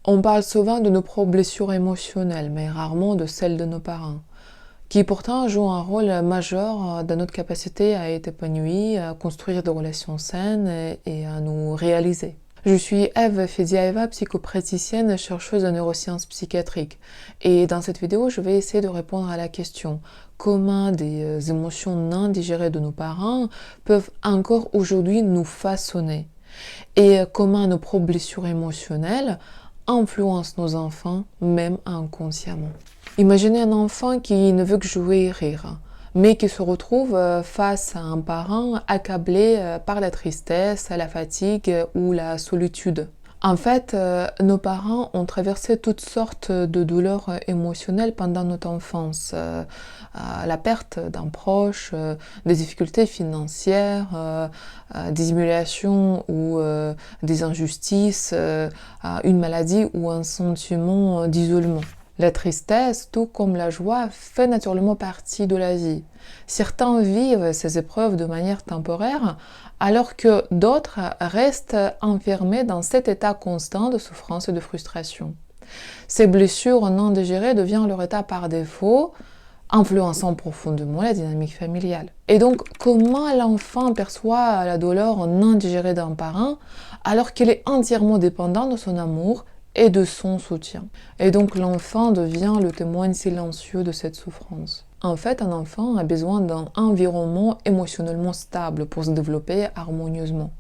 On parle souvent de nos propres blessures émotionnelles, mais rarement de celles de nos parents, qui pourtant jouent un rôle majeur dans notre capacité à être épanoui, à construire des relations saines et à nous réaliser. Je suis Eve Fediaeva, psychopraticienne et chercheuse en neurosciences psychiatriques. Et dans cette vidéo, je vais essayer de répondre à la question comment des émotions non digérées de nos parents peuvent encore aujourd'hui nous façonner et comment nos propres blessures émotionnelles influencent nos enfants, même inconsciemment. Imaginez un enfant qui ne veut que jouer et rire, mais qui se retrouve face à un parent accablé par la tristesse, la fatigue ou la solitude. En fait, nos parents ont traversé toutes sortes de douleurs émotionnelles pendant notre enfance. La perte d'un proche, des difficultés financières, des humiliations ou des injustices, une maladie ou un sentiment d'isolement. La tristesse, tout comme la joie, fait naturellement partie de la vie. Certains vivent ces épreuves de manière temporaire, alors que d'autres restent enfermés dans cet état constant de souffrance et de frustration. Ces blessures non digérées deviennent leur état par défaut, influençant profondément la dynamique familiale. Et donc, comment l'enfant perçoit la douleur non digérée d'un parent, alors qu'il est entièrement dépendant de son amour et de son soutien. Et donc l'enfant devient le témoin silencieux de cette souffrance. En fait, un enfant a besoin d'un environnement émotionnellement stable pour se développer harmonieusement.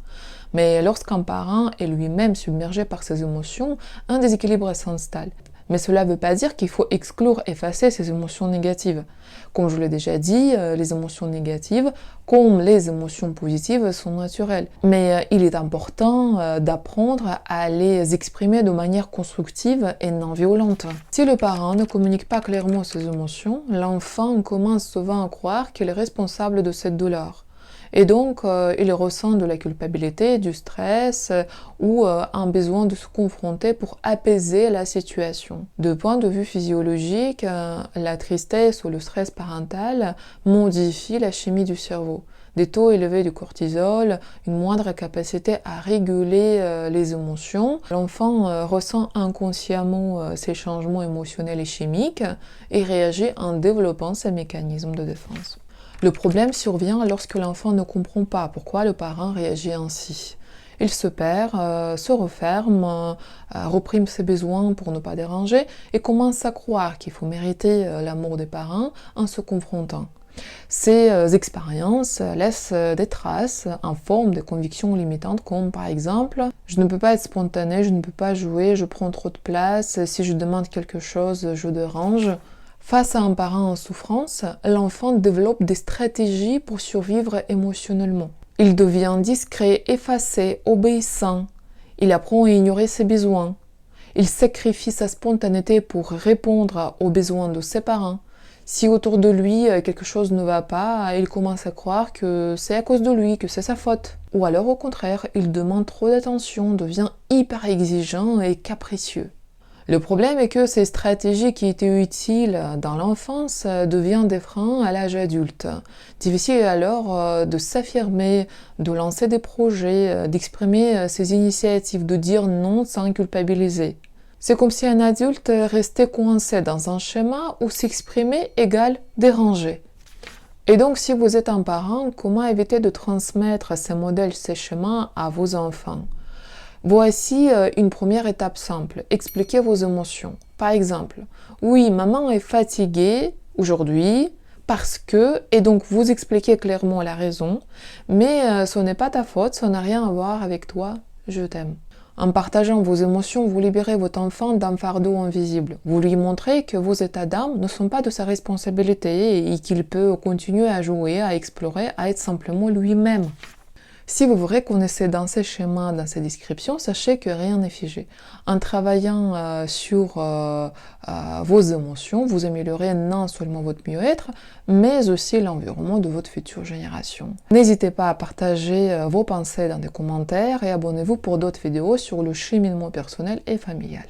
Mais lorsqu'un parent est lui-même submergé par ses émotions, un déséquilibre s'installe. Mais cela ne veut pas dire qu'il faut exclure, effacer ces émotions négatives. Comme je l'ai déjà dit, les émotions négatives, comme les émotions positives, sont naturelles. Mais il est important d'apprendre à les exprimer de manière constructive et non violente. Si le parent ne communique pas clairement ses émotions, l'enfant commence souvent à croire qu'il est responsable de cette douleur. Et donc, il ressent de la culpabilité, du stress ou un besoin de se confronter pour apaiser la situation. De point de vue physiologique, la tristesse ou le stress parental modifie la chimie du cerveau. Des taux élevés de cortisol, une moindre capacité à réguler les émotions. L'enfant ressent inconsciemment ces changements émotionnels et chimiques et réagit en développant ces mécanismes de défense. Le problème survient lorsque l'enfant ne comprend pas pourquoi le parent réagit ainsi. Il se perd, se referme, reprime ses besoins pour ne pas déranger et commence à croire qu'il faut mériter l'amour des parents en se confrontant. Ces expériences laissent des traces en forme de convictions limitantes comme par exemple « je ne peux pas être spontané, je ne peux pas jouer, je prends trop de place, si je demande quelque chose, je dérange ». Face à un parent en souffrance, l'enfant développe des stratégies pour survivre émotionnellement. Il devient discret, effacé, obéissant. Il apprend à ignorer ses besoins. Il sacrifie sa spontanéité pour répondre aux besoins de ses parents. Si autour de lui quelque chose ne va pas, il commence à croire que c'est à cause de lui, que c'est sa faute. Ou alors au contraire, il demande trop d'attention, devient hyper exigeant et capricieux. Le problème est que ces stratégies qui étaient utiles dans l'enfance deviennent des freins à l'âge adulte. Difficile alors de s'affirmer, de lancer des projets, d'exprimer ses initiatives, de dire non sans culpabiliser. C'est comme si un adulte restait coincé dans un schéma où s'exprimer égale déranger. Et donc, si vous êtes un parent, comment éviter de transmettre ces modèles, ces schémas à vos enfants ? Voici une première étape simple. Expliquez vos émotions. Par exemple, oui, maman est fatiguée aujourd'hui parce que, et donc vous expliquez clairement la raison, mais ce n'est pas ta faute, ça n'a rien à voir avec toi, je t'aime. En partageant vos émotions, vous libérez votre enfant d'un fardeau invisible. Vous lui montrez que vos états d'âme ne sont pas de sa responsabilité et qu'il peut continuer à jouer, à explorer, à être simplement lui-même. Si vous vous reconnaissez dans ces schémas, dans ces descriptions, sachez que rien n'est figé. En travaillant sur vos émotions, vous améliorez non seulement votre mieux-être, mais aussi l'environnement de votre future génération. N'hésitez pas à partager vos pensées dans des commentaires et abonnez-vous pour d'autres vidéos sur le cheminement personnel et familial.